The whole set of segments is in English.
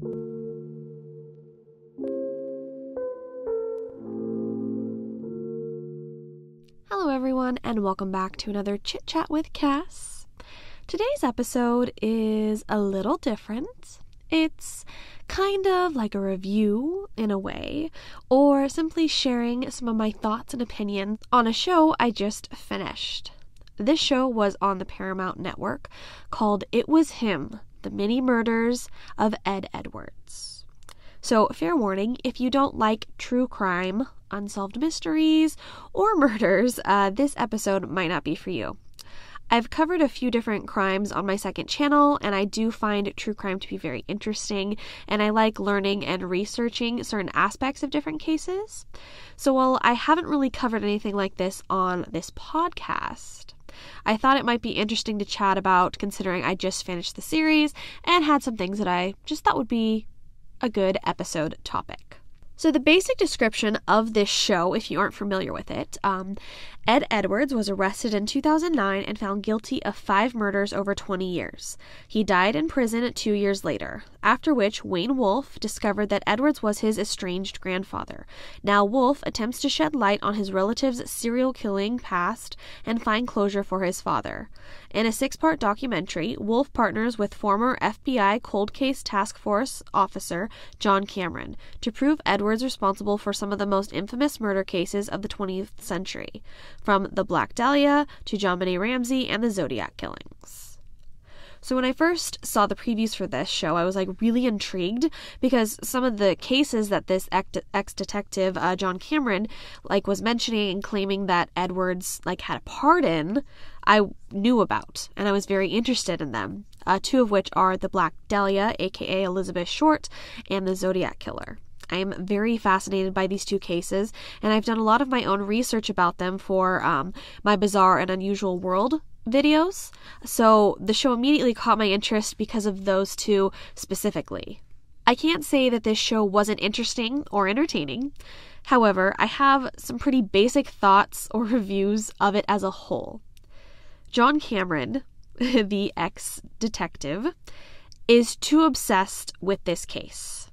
Hello everyone, and welcome back to another Chit Chat with Cass. Today's episode is a little different. It's kind of like a review in a way, or simply sharing some of my thoughts and opinions on a show I just finished. This show was on the Paramount Network called It Was Him, The Mini Murders of Ed Edwards. So, fair warning, if you don't like true crime, unsolved mysteries, or murders, this episode might not be for you. I've covered a few different crimes on my second channel, and I do find true crime to be very interesting, and I like learning and researching certain aspects of different cases. So while I haven't really covered anything like this on this podcast, I thought it might be interesting to chat about, considering I just finished the series and had some things that I just thought would be a good episode topic. So the basic description of this show, if you aren't familiar with it, Ed Edwards was arrested in 2009 and found guilty of 5 murders over 20 years. He died in prison 2 years later, after which Wayne Wolf discovered that Edwards was his estranged grandfather. Now Wolf attempts to shed light on his relative's serial killing past and find closure for his father. In a 6-part documentary, Wolf partners with former FBI Cold Case Task Force officer John Cameron to prove Edwards responsible for some of the most infamous murder cases of the 20th century, from the Black Dahlia to JonBenet Ramsey and the Zodiac killings. So when I first saw the previews for this show, I was really intrigued, because some of the cases that this ex-detective John Cameron was mentioning and claiming that Edwards had a part in, I knew about, and I was very interested in them. 2 of which are the Black Dahlia, aka Elizabeth Short, and the Zodiac killer. I am very fascinated by these 2 cases, and I've done a lot of my own research about them for my Bizarre and Unusual World videos, so the show immediately caught my interest because of those 2 specifically. I can't say that this show wasn't interesting or entertaining. However, I have some pretty basic thoughts or reviews of it as a whole. John Cameron, the ex-detective, is too obsessed with this case.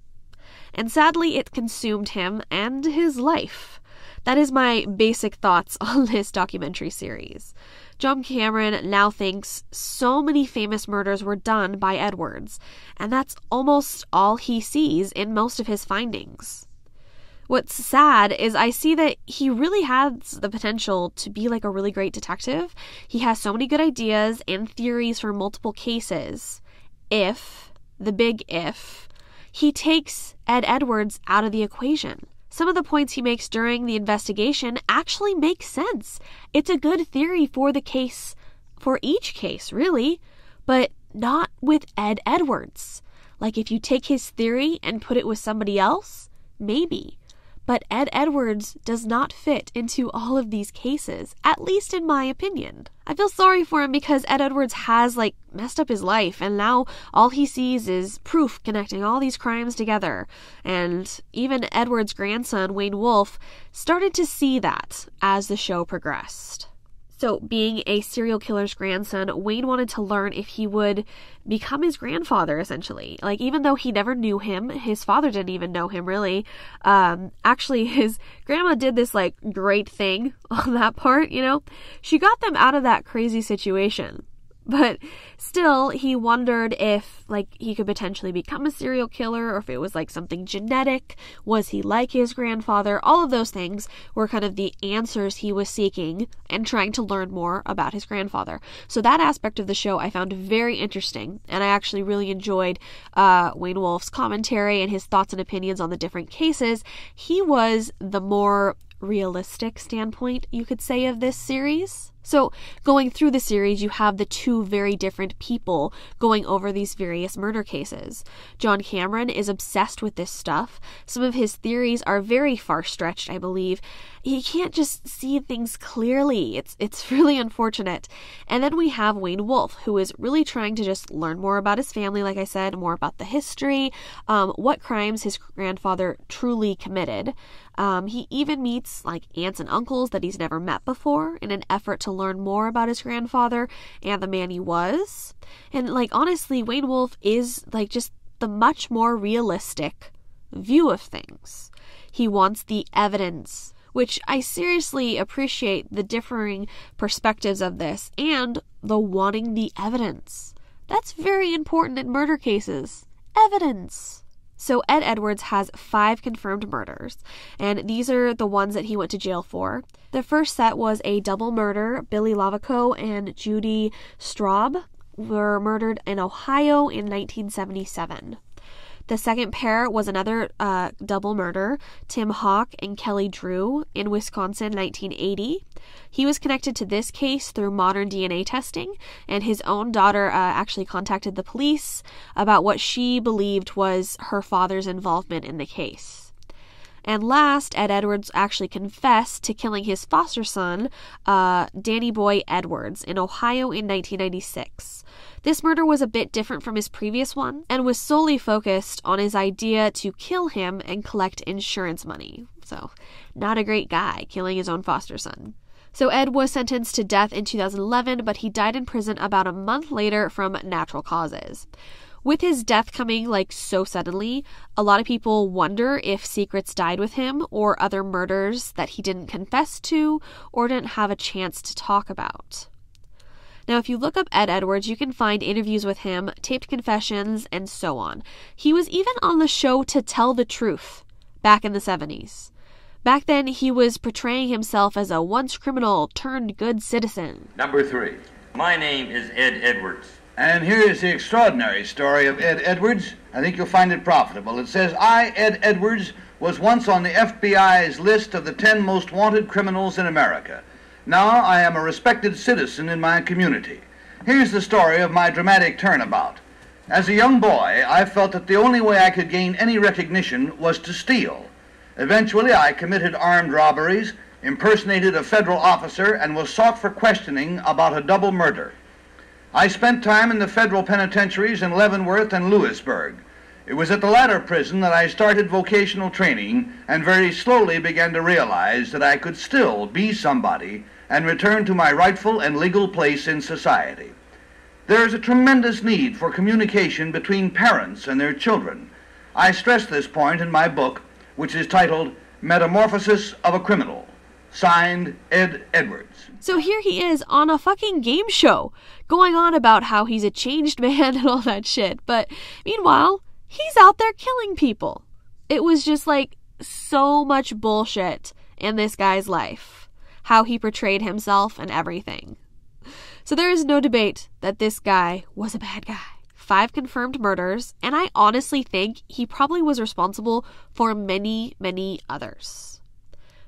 And sadly, it consumed him and his life. That is my basic thoughts on this documentary series. John Cameron now thinks so many famous murders were done by Edwards, and that's almost all he sees in most of his findings. What's sad is I see that he really has the potential to be a really great detective. He has so many good ideas and theories for multiple cases. If, the big if, he takes Ed Edwards out of the equation. Some of the points he makes during the investigation actually make sense. It's a good theory for the case, for each case, really, but not with Ed Edwards. If you take his theory and put it with somebody else, maybe. But Ed Edwards does not fit into all of these cases, at least in my opinion. I feel sorry for him because Ed Edwards has, messed up his life, and now all he sees is proof connecting all these crimes together. And even Edwards' grandson, Wayne Wolf, started to see that as the show progressed. So, being a serial killer's grandson, Wayne wanted to learn if he would become his grandfather, essentially. Even though he never knew him, his father didn't even know him, really. Actually, his grandma did this, great thing on that part, She got them out of that crazy situation. But still, he wondered if, he could potentially become a serial killer, or if it was, something genetic. Was he like his grandfather? All of those things were kind of the answers he was seeking and trying to learn more about his grandfather. So that aspect of the show I found very interesting, and I actually really enjoyed Wayne Wolf's commentary and his thoughts and opinions on the different cases. He was the more realistic standpoint, you could say, of this series. So going through the series, you have the 2 very different people going over these various murder cases. John Cameron is obsessed with this stuff. Some of his theories are very far-stretched, I believe. He can't just see things clearly. It's really unfortunate. And then we have Wayne Wolf, who is really trying to just learn more about his family, like I said, more about the history, what crimes his grandfather truly committed. He even meets aunts and uncles that he's never met before in an effort to learn more about his grandfather and the man he was. And honestly, Wayne Wolf is just the much more realistic view of things. He wants the evidence, which I seriously appreciate the differing perspectives of this and the wanting the evidence. That's very important in murder cases. Evidence. So Ed Edwards has 5 confirmed murders, and these are the ones that he went to jail for. The first set was a double murder. Billy Lavaco and Judy Straub were murdered in Ohio in 1977. The second pair was another double murder, Tim Hawk and Kelly Drew in Wisconsin, 1980. He was connected to this case through modern DNA testing, and his own daughter actually contacted the police about what she believed was her father's involvement in the case. And last, Ed Edwards actually confessed to killing his foster son, Danny Boy Edwards, in Ohio in 1996. This murder was a bit different from his previous one and was solely focused on his idea to kill him and collect insurance money. So, not a great guy, killing his own foster son. So Ed was sentenced to death in 2011, but he died in prison about a month later from natural causes. With his death coming so suddenly, a lot of people wonder if secrets died with him or other murders that he didn't confess to or didn't have a chance to talk about. Now, if you look up Ed Edwards, you can find interviews with him, taped confessions, and so on. He was even on the show To Tell the Truth back in the 70s. Back then, he was portraying himself as a once criminal turned good citizen. Number 3. My name is Ed Edwards. And here is the extraordinary story of Ed Edwards. I think you'll find it profitable. It says, I, Ed Edwards, was once on the FBI's list of the 10 most wanted criminals in America. Now I am a respected citizen in my community. Here's the story of my dramatic turnabout. As a young boy, I felt that the only way I could gain any recognition was to steal. Eventually, I committed armed robberies, impersonated a federal officer, and was sought for questioning about a double murder. I spent time in the federal penitentiaries in Leavenworth and Lewisburg. It was at the latter prison that I started vocational training and very slowly began to realize that I could still be somebody and return to my rightful and legal place in society. There is a tremendous need for communication between parents and their children. I stress this point in my book, which is titled Metamorphosis of a Criminal. Signed, Ed Edwards. So here he is on a fucking game show, going on about how he's a changed man and all that shit. But meanwhile, he's out there killing people. It was just so much bullshit in this guy's life. How he portrayed himself and everything. So there is no debate that this guy was a bad guy. 5 confirmed murders, and I honestly think he probably was responsible for many, many others.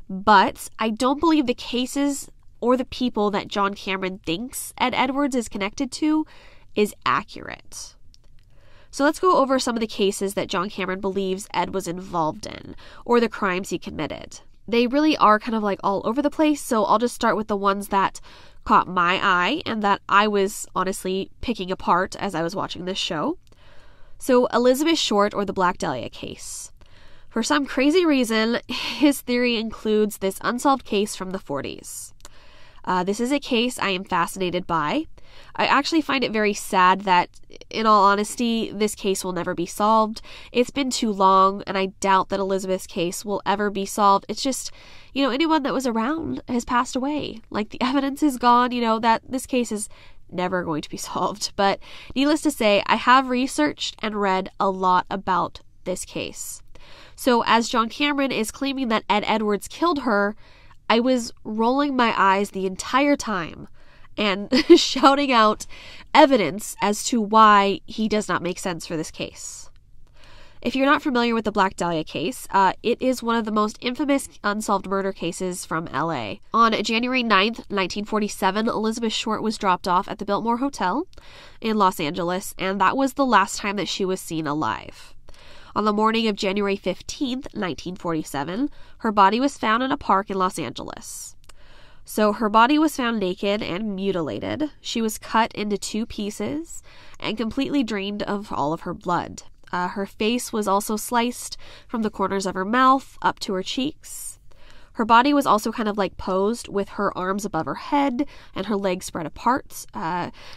But I don't believe the cases or the people that John Cameron thinks Ed Edwards is connected to is accurate. So let's go over some of the cases that John Cameron believes Ed was involved in, or the crimes he committed. They really are kind of all over the place, so I'll just start with the ones that caught my eye and that I was honestly picking apart as I was watching this show. So Elizabeth Short, or the Black Dahlia case. For some crazy reason, his theory includes this unsolved case from the 40s. This is a case I am fascinated by. I actually find it very sad that, in all honesty, this case will never be solved. It's been too long, and I doubt that Elizabeth's case will ever be solved. It's just, anyone that was around has passed away. The evidence is gone, that this case is never going to be solved. But needless to say, I have researched and read a lot about this case. So as John Cameron is claiming that Ed Edwards killed her, I was rolling my eyes the entire time and shouting out evidence as to why he does not make sense for this case. If you're not familiar with the Black Dahlia case, it is one of the most infamous unsolved murder cases from LA. On January 9th, 1947, Elizabeth Short was dropped off at the Biltmore Hotel in Los Angeles, and that was the last time that she was seen alive. On the morning of January 15th, 1947, her body was found in a park in Los Angeles. So her body was found naked and mutilated. She was cut into 2 pieces and completely drained of all of her blood. Her face was also sliced from the corners of her mouth up to her cheeks. Her body was also kind of like posed with her arms above her head and her legs spread apart.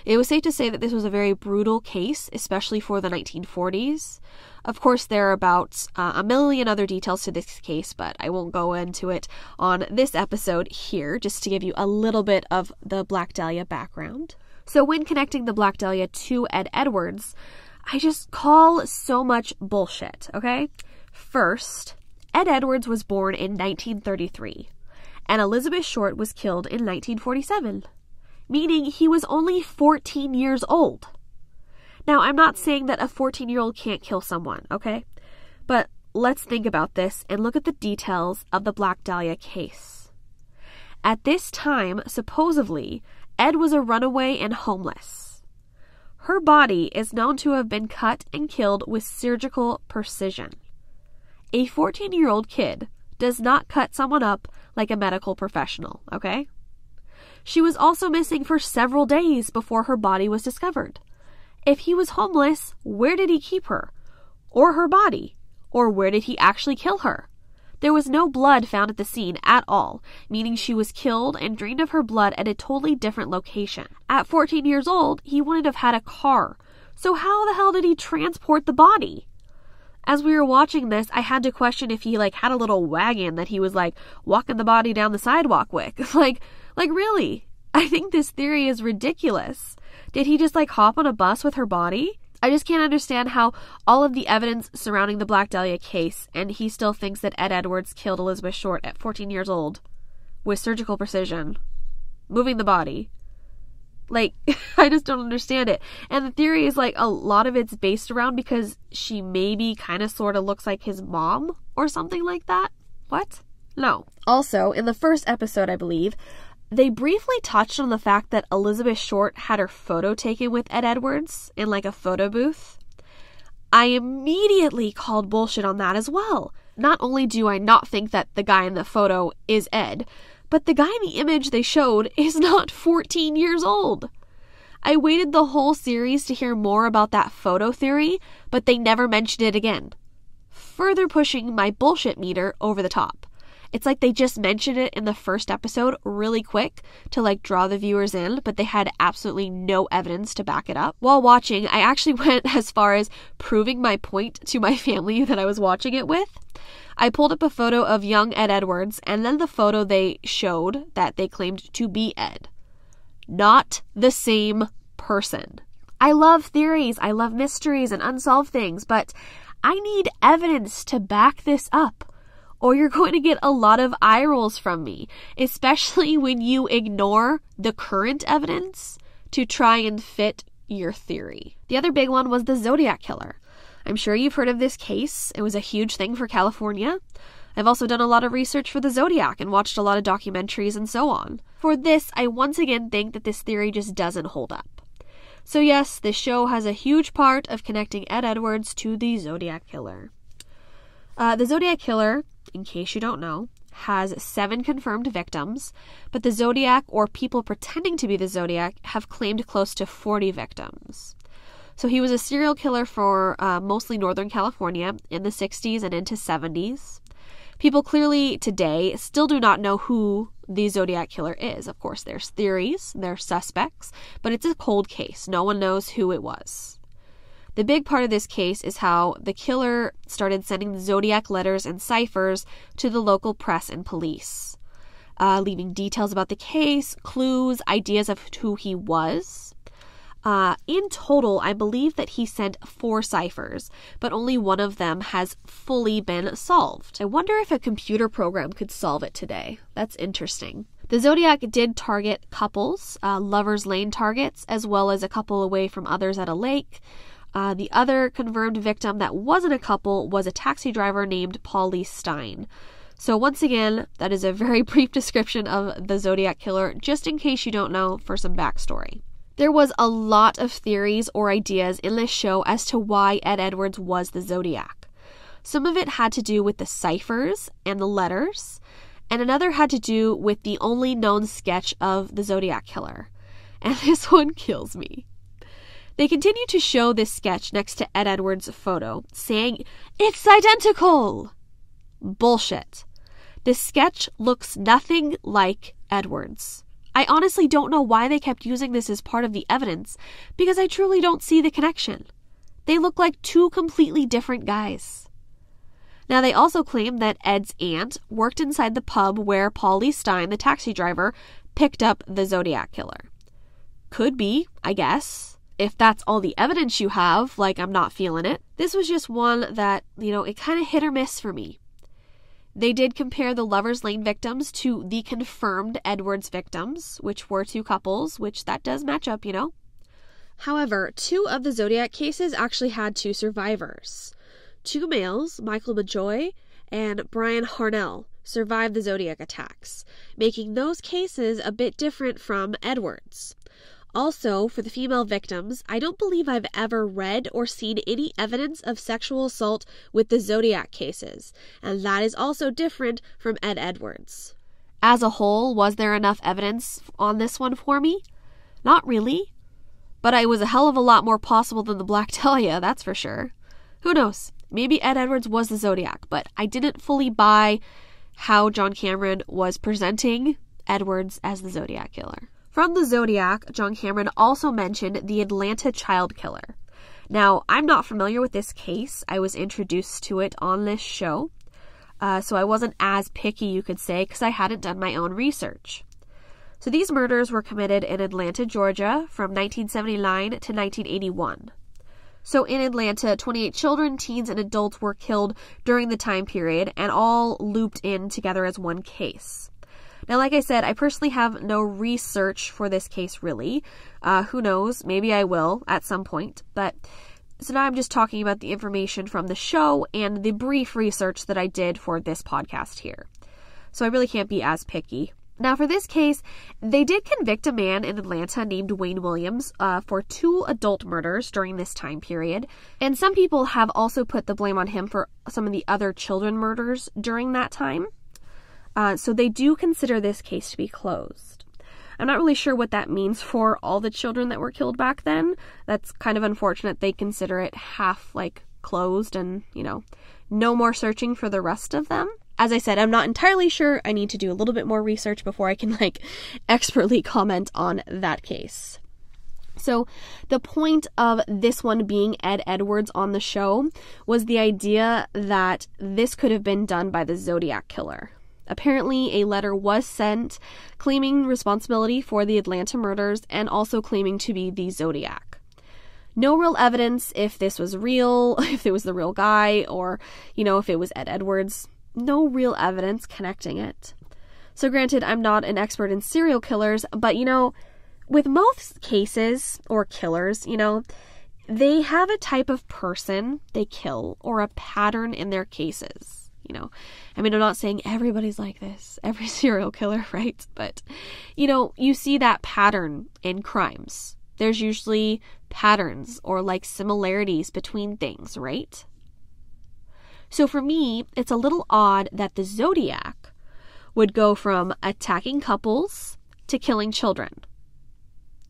It was safe to say that this was a very brutal case, especially for the 1940s. Of course, there are about a million other details to this case, but I won't go into it on this episode here, just to give you a little bit of the Black Dahlia background. So when connecting the Black Dahlia to Ed Edwards, I just call so much bullshit, okay? First, Ed Edwards was born in 1933, and Elizabeth Short was killed in 1947, meaning he was only 14 years old. Now, I'm not saying that a 14-year-old can't kill someone, okay? But let's think about this and look at the details of the Black Dahlia case. At this time, supposedly, Ed was a runaway and homeless. Her body is known to have been cut and killed with surgical precision. A 14-year-old kid does not cut someone up like a medical professional, okay? She was also missing for several days before her body was discovered. If he was homeless, where did he keep her? Or her body? Or where did he actually kill her? There was no blood found at the scene at all, meaning she was killed and drained of her blood at a totally different location. At 14 years old, he wouldn't have had a car. So how the hell did he transport the body? As we were watching this, I had to question if he had a little wagon that he was walking the body down the sidewalk with. like really? I think this theory is ridiculous. Did he just hop on a bus with her body? I just can't understand how all of the evidence surrounding the Black Dahlia case, and he still thinks that Ed Edwards killed Elizabeth Short at 14 years old with surgical precision, moving the body. I just don't understand it. And the theory is a lot of it's based around because she maybe kind of sort of looks like his mom or something like that. What? No. Also, in the first episode, I believe, they briefly touched on the fact that Elizabeth Short had her photo taken with Ed Edwards in a photo booth. I immediately called bullshit on that as well. Not only do I not think that the guy in the photo is Ed, but the guy in the image they showed is not 14 years old. I waited the whole series to hear more about that photo theory, but they never mentioned it again, further pushing my bullshit meter over the top. It's like they just mentioned it in the first episode really quick to draw the viewers in, but they had absolutely no evidence to back it up. While watching, I actually went as far as proving my point to my family that I was watching it with. I pulled up a photo of young Ed Edwards and then the photo they showed that they claimed to be Ed. Not the same person. I love theories, I love mysteries and unsolved things, but I need evidence to back this up. Or you're going to get a lot of eye rolls from me, especially when you ignore the current evidence to try and fit your theory. The other big one was the Zodiac Killer. I'm sure you've heard of this case. It was a huge thing for California. I've also done a lot of research for the Zodiac and watched a lot of documentaries and so on. For this, I once again think that this theory just doesn't hold up. So yes, this show has a huge part of connecting Ed Edwards to the Zodiac Killer. The Zodiac Killer, in case you don't know, has 7 confirmed victims, but the Zodiac, or people pretending to be the Zodiac, have claimed close to 40 victims. So he was a serial killer for mostly Northern California in the 60s and into 70s. People clearly today still do not know who the Zodiac Killer is. Of course, there's theories, there's suspects, but it's a cold case. No one knows who it was. The big part of this case is how the killer started sending the Zodiac letters and ciphers to the local press and police, leaving details about the case, clues, ideas of who he was. In total, I believe that he sent 4 ciphers, but only one of them has fully been solved. I wonder if a computer program could solve it today. That's interesting. The Zodiac did target couples, lovers' lane targets, as well as a couple away from others at a lake. The other confirmed victim that wasn't a couple was a taxi driver named Paulie Stein. So once again, that is a very brief description of the Zodiac Killer, just in case you don't know, for some backstory. There was a lot of theories or ideas in this show as to why Ed Edwards was the Zodiac. Some of it had to do with the ciphers and the letters, and another had to do with the only known sketch of the Zodiac Killer. And this one kills me. They continue to show this sketch next to Ed Edwards' photo, saying, "It's identical!" Bullshit. This sketch looks nothing like Edwards. I honestly don't know why they kept using this as part of the evidence, because I truly don't see the connection. They look like two completely different guys. Now, they also claim that Ed's aunt worked inside the pub where Paul Lee Stein, the taxi driver, picked up the Zodiac killer. Could be, I guess. If that's all the evidence you have, like, I'm not feeling it. This was just one that, it kind of hit or miss for me. They did compare the Lover's Lane victims to the confirmed Edwards victims, which were two couples, which that does match up, However, two of the Zodiac cases actually had two survivors. Two males, Michael Bejoy and Brian Harnell, survived the Zodiac attacks, making those cases a bit different from Edwards. Also, for the female victims, I don't believe I've ever read or seen any evidence of sexual assault with the Zodiac cases, and that is also different from Ed Edwards. As a whole, was there enough evidence on this one for me? Not really. But it was a hell of a lot more possible than the Black Dahlia, that's for sure. Who knows? Maybe Ed Edwards was the Zodiac, but I didn't fully buy how John Cameron was presenting Edwards as the Zodiac killer. From the Zodiac, John Cameron also mentioned the Atlanta child killer. Now, I'm not familiar with this case. I was introduced to it on this show, so I wasn't as picky, you could say, because I hadn't done my own research. So these murders were committed in Atlanta, Georgia, from 1979 to 1981. So in Atlanta, 28 children, teens, and adults were killed during the time period, and all looped in together as one case. Now, like I said, I personally have no research for this case, really. Who knows? Maybe I will at some point. But so now I'm just talking about the information from the show and the brief research that I did for this podcast here. So I really can't be as picky. Now, for this case, they did convict a man in Atlanta named Wayne Williams for 2 adult murders during this time period. And some people have also put the blame on him for some of the other children murders during that time. So they do consider this case to be closed. I'm not really sure what that means for all the children that were killed back then. That's kind of unfortunate. They consider it half, closed and, no more searching for the rest of them. As I said, I'm not entirely sure. I need to do a little bit more research before I can, expertly comment on that case. So the point of this one being Ed Edwards on the show was the idea that this could have been done by the Zodiac killer. Apparently, a letter was sent claiming responsibility for the Atlanta murders and also claiming to be the Zodiac. No real evidence if this was real, if it was the real guy, or, if it was Ed Edwards. No real evidence connecting it. So granted, I'm not an expert in serial killers, but, with most cases, or killers, they have a type of person they kill or a pattern in their cases. I'm not saying everybody's like this, every serial killer, right? But, you see that pattern in crimes. There's usually patterns or similarities between things, right? So for me, it's a little odd that the Zodiac would go from attacking couples to killing children.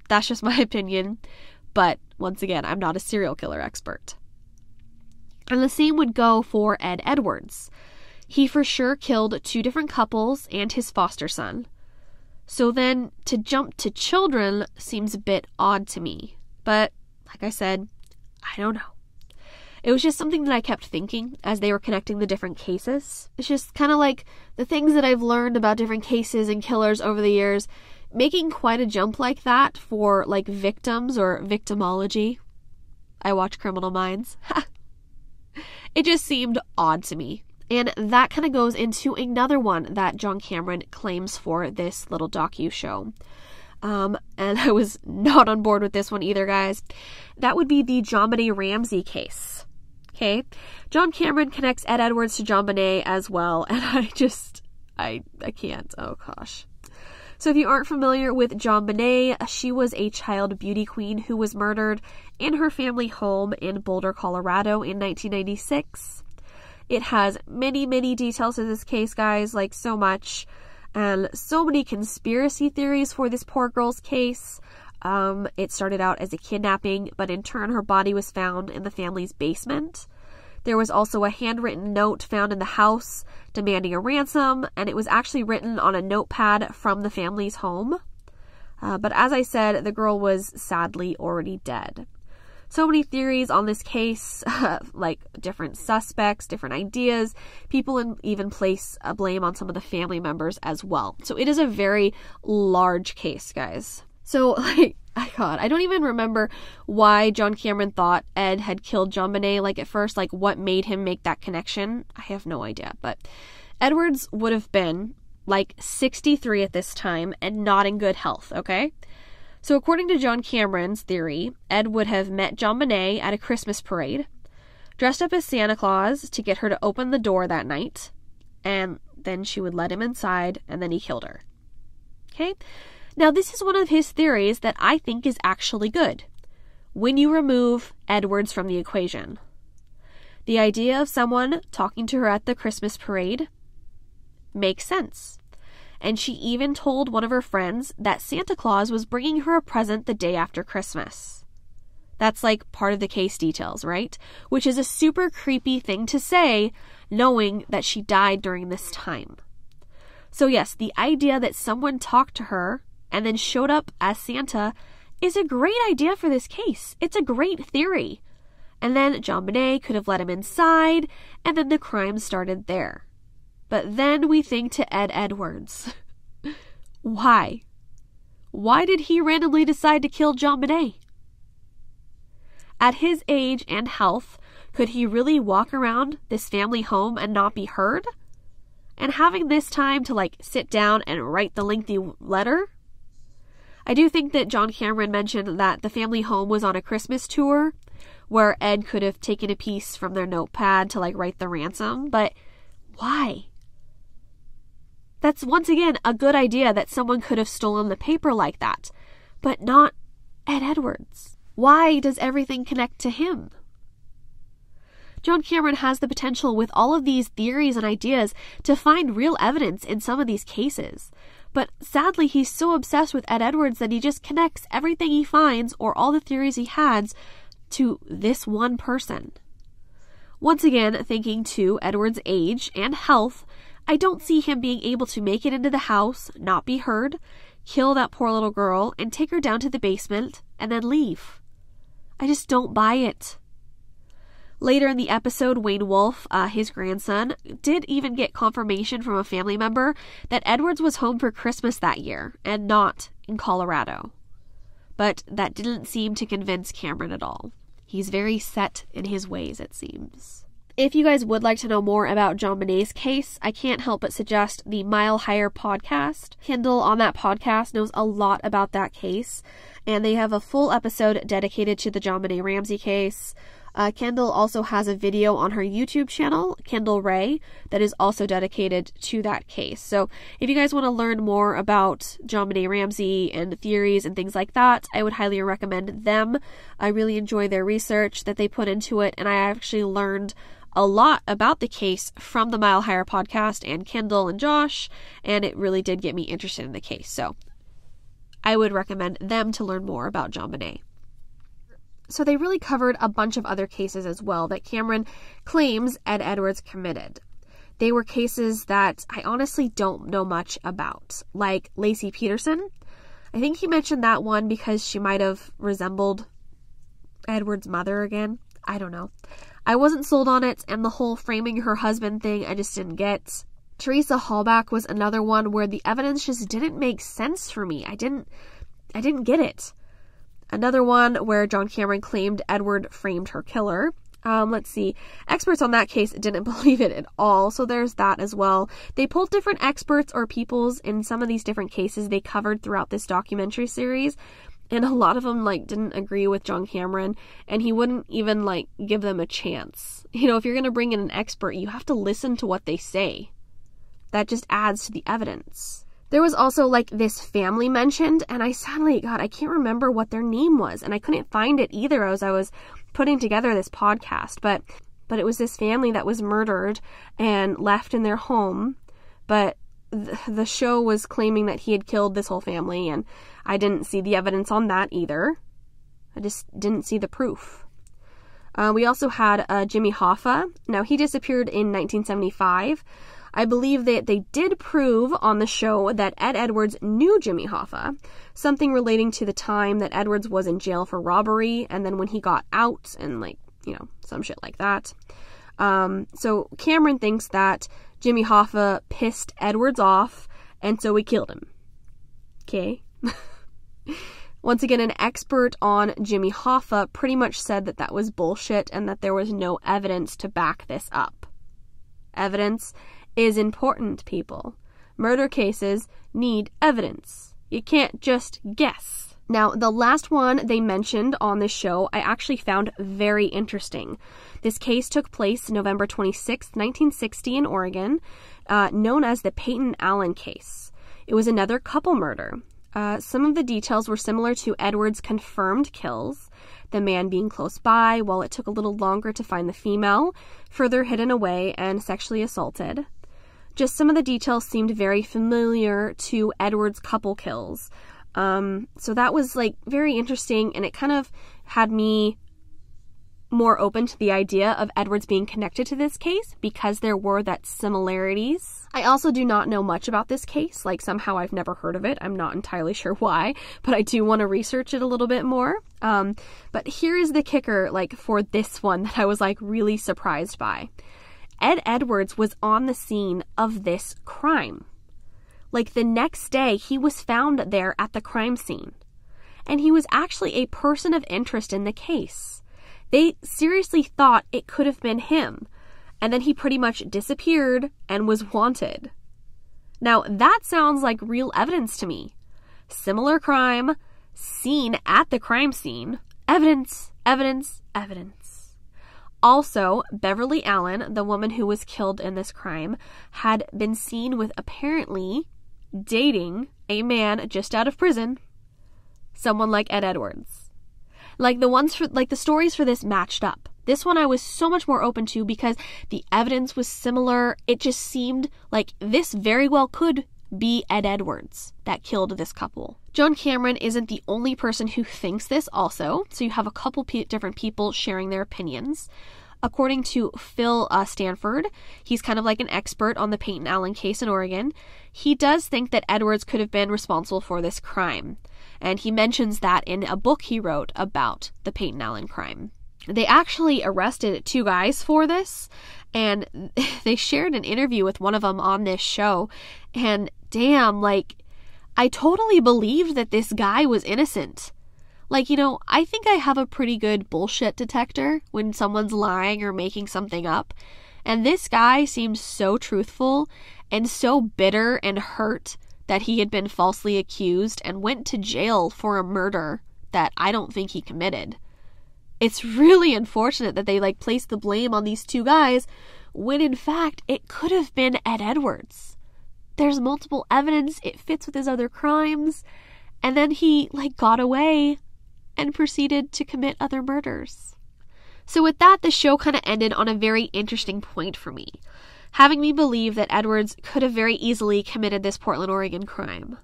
That's just my opinion. But once again, I'm not a serial killer expert. And the same would go for Ed Edwards. He for sure killed 2 different couples and his foster son. So then to jump to children seems a bit odd to me. But like I said, I don't know. It was just something that I kept thinking as they were connecting the different cases. It's just kind of like the things that I've learned about different cases and killers over the years, making quite a jump like that for victims or victimology. I watch Criminal Minds. It just seemed odd to me. And that kind of goes into another one that John Cameron claims for this little docu show. And I was not on board with this one either, guys. That would be the JonBenét Ramsey case. Okay? John Cameron connects Ed Edwards to JonBenét as well, and I can't. Oh, gosh. So if you aren't familiar with JonBenét, she was a child beauty queen who was murdered in her family home in Boulder, Colorado in 1996. It has many, many details to this case, guys, so much, and so many conspiracy theories for this poor girl's case. It started out as a kidnapping, but in turn her body was found in the family's basement. There was also a handwritten note found in the house demanding a ransom, and it was actually written on a notepad from the family's home. But as I said, the girl was sadly already dead. So many theories on this case, like different suspects, different ideas. People even place a blame on some of the family members as well. So it is a very large case, guys. So, God, I don't even remember why John Cameron thought Ed had killed JonBenét, at first, what made him make that connection. I have no idea, but Edwards would have been 63 at this time and not in good health, okay? So according to John Cameron's theory, Ed would have met JonBenét at a Christmas parade, dressed up as Santa Claus to get her to open the door that night, and then she would let him inside, and then he killed her. Okay? Now, this is one of his theories that I think is actually good, when you remove Edwards from the equation. The idea of someone talking to her at the Christmas parade makes sense. And she even told one of her friends that Santa Claus was bringing her a present the day after Christmas. That's part of the case details, right? Which is a super creepy thing to say, knowing that she died during this time. So yes, the idea that someone talked to her and then showed up as Santa is a great idea for this case. It's a great theory. And then JonBenét could have let him inside, and then the crime started there. But then we think to Ed Edwards. Why? Why did he randomly decide to kill JonBenét? At his age and health, could he really walk around this family home and not be heard? And having this time to sit down and write the lengthy letter? I do think that John Cameron mentioned that the family home was on a Christmas tour where Ed could have taken a piece from their notepad to write the ransom, but why? That's once again a good idea that someone could have stolen the paper like that, but not Ed Edwards. Why does everything connect to him? John Cameron has the potential with all of these theories and ideas to find real evidence in some of these cases. But sadly, he's so obsessed with Ed Edwards that he just connects everything he finds or all the theories he has to this one person. Once again, thinking to Edwards' age and health, I don't see him being able to make it into the house, not be heard, kill that poor little girl, and take her down to the basement, and then leave. I just don't buy it. Later in the episode, Wayne Wolf, his grandson, did even get confirmation from a family member that Edwards was home for Christmas that year, and not in Colorado. But that didn't seem to convince Cameron at all. He's very set in his ways, it seems. If you guys would like to know more about JonBenét's case, I can't help but suggest the Mile Higher podcast. Kendall on that podcast knows a lot about that case, and they have a full episode dedicated to the JonBenét Ramsey case. Kendall also has a video on her YouTube channel, Kendall Ray, that is also dedicated to that case. So if you guys want to learn more about JonBenét Ramsey and theories and things like that, I would highly recommend them. I really enjoy their research that they put into it, and I actually learned a lot about the case from the Mile Higher podcast and Kendall and Josh, and it really did get me interested in the case. So I would recommend them to learn more about JonBenét. So they really covered a bunch of other cases as well that Cameron claims Ed Edwards committed. They were cases that I honestly don't know much about, like Laci Peterson. I think he mentioned that one because she might have resembled Edward's mother again. I don't know. I wasn't sold on it, and the whole framing her husband thing I just didn't get. Teresa Halbach was another one where the evidence just didn't make sense for me. I didn't get it. Another one where John Cameron claimed Edward framed her killer. Let's see. Experts on that case didn't believe it at all, so there's that as well. They pulled different experts or peoples in some of these different cases they covered throughout this documentary series, and a lot of them, didn't agree with John Cameron, and he wouldn't even, give them a chance. If you're going to bring in an expert, you have to listen to what they say. That just adds to the evidence. There was also, this family mentioned, and I can't remember what their name was, and I couldn't find it either as I was putting together this podcast, but it was this family that was murdered and left in their home, but the show was claiming that he had killed this whole family, and I didn't see the evidence on that either. I just didn't see the proof. We also had Jimmy Hoffa. Now, he disappeared in 1975. I believe that they did prove on the show that Ed Edwards knew Jimmy Hoffa, something relating to the time that Edwards was in jail for robbery, and then when he got out, and some shit like that. So Cameron thinks that Jimmy Hoffa pissed Edwards off, and so he killed him. Okay. Once again, an expert on Jimmy Hoffa pretty much said that that was bullshit and that there was no evidence to back this up. Evidence is important, people. Murder cases need evidence. You can't just guess. Now, the last one they mentioned on this show, I actually found very interesting. This case took place November 26, 1960 in Oregon, known as the Peyton Allen case. It was another couple murder. Some of the details were similar to Edwards' confirmed kills, the man being close by while it took a little longer to find the female, further hidden away and sexually assaulted. Just some of the details seemed very familiar to Edwards' couple kills. So that was very interesting, and it kind of had me more open to the idea of Edwards being connected to this case because there were that similarities. I also do not know much about this case. Somehow I've never heard of it. I'm not entirely sure why, but I do want to research it a little bit more. But here is the kicker, for this one that I was really surprised by. Ed Edwards was on the scene of this crime. The next day, he was found there at the crime scene. And he was actually a person of interest in the case. They seriously thought it could have been him. And then he pretty much disappeared and was wanted. Now, that sounds like real evidence to me. Similar crime, seen at the crime scene. Evidence, evidence, evidence. Also, Beverly Allen, the woman who was killed in this crime, had been seen with apparently dating a man just out of prison. Someone like Ed Edwards. The stories for this matched up. This one I was so much more open to because the evidence was similar. It just seemed like this very well could be Ed Edwards that killed this couple. John Cameron isn't the only person who thinks this also, so you have a couple different people sharing their opinions. According to Phil Stanford, he's kind of like an expert on the Peyton Allen case in Oregon. He does think that Edwards could have been responsible for this crime, and he mentions that in a book he wrote about the Peyton Allen crime. They actually arrested 2 guys for this, and they shared an interview with one of them on this show, and damn, I totally believed that this guy was innocent. I think I have a pretty good bullshit detector when someone's lying or making something up. And this guy seems so truthful and so bitter and hurt that he had been falsely accused and went to jail for a murder that I don't think he committed. It's really unfortunate that they placed the blame on these 2 guys when in fact it could have been Ed Edwards. There's multiple evidence, it fits with his other crimes, and then he got away and proceeded to commit other murders. So with that, the show kind of ended on a very interesting point for me, having me believe that Edwards could have very easily committed this Portland, Oregon crime.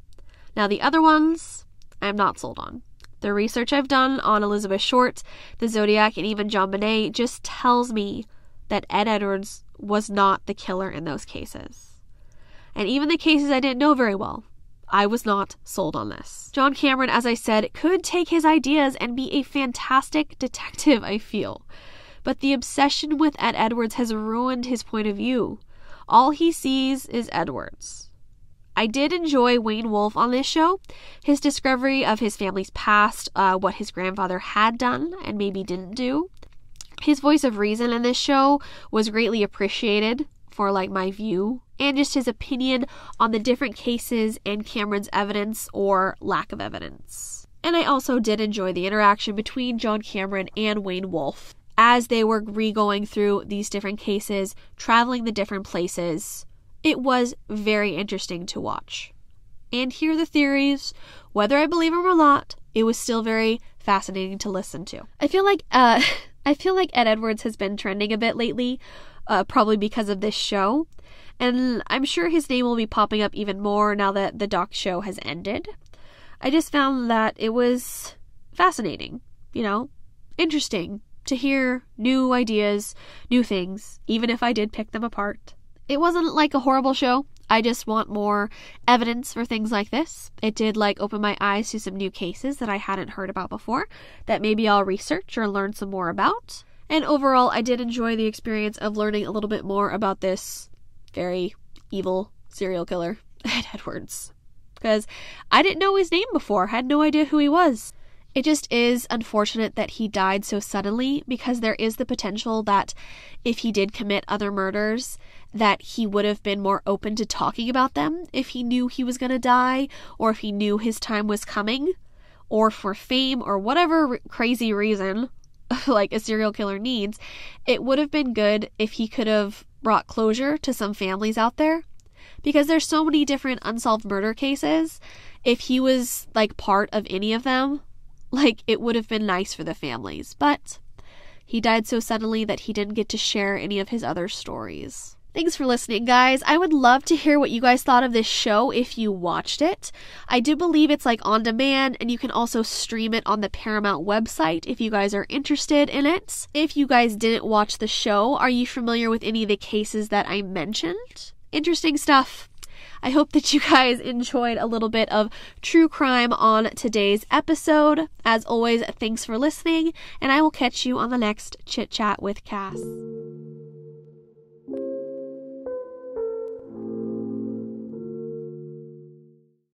Now the other ones, I'm not sold on. The research I've done on Elizabeth Short, the Zodiac, and even JonBenét just tells me that Ed Edwards was not the killer in those cases. And even the cases I didn't know very well, I was not sold on this. John Cameron, as I said, could take his ideas and be a fantastic detective, I feel. But the obsession with Ed Edwards has ruined his point of view. All he sees is Edwards. I did enjoy Wayne Wolf on this show. His discovery of his family's past, what his grandfather had done and maybe didn't do. His voice of reason in this show was greatly appreciated for my view, and just his opinion on the different cases and Cameron's evidence or lack of evidence. And I also did enjoy the interaction between John Cameron and Wayne Wolf as they were re-going through these different cases, traveling the different places. It was very interesting to watch and hear the theories. Whether I believe them or not, it was still very fascinating to listen to. I feel like Ed Edwards has been trending a bit lately, probably because of this show. And I'm sure his name will be popping up even more now that the doc show has ended. I just found that it was fascinating, interesting to hear new ideas, new things, even if I did pick them apart. It wasn't like a horrible show. I just want more evidence for things like this. It did open my eyes to some new cases that I hadn't heard about before that maybe I'll research or learn some more about. And overall, I did enjoy the experience of learning a little bit more about this very evil serial killer, Ed Edwards. Because I didn't know his name before, had no idea who he was. It just is unfortunate that he died so suddenly, because there is the potential that if he did commit other murders, that he would have been more open to talking about them if he knew he was going to die, or if he knew his time was coming, or for fame, or whatever crazy reason like a serial killer needs. It would have been good if he could have brought closure to some families out there, because there's so many different unsolved murder cases. If he was part of any of them, it would have been nice for the families, but he died so suddenly that he didn't get to share any of his other stories. Thanks for listening, guys. I would love to hear what you guys thought of this show if you watched it. I do believe it's on demand, and you can also stream it on the Paramount website if you guys are interested in it. If you guys didn't watch the show, are you familiar with any of the cases that I mentioned? Interesting stuff. I hope that you guys enjoyed a little bit of true crime on today's episode. As always, thanks for listening, and I will catch you on the next Chit Chat with Cass.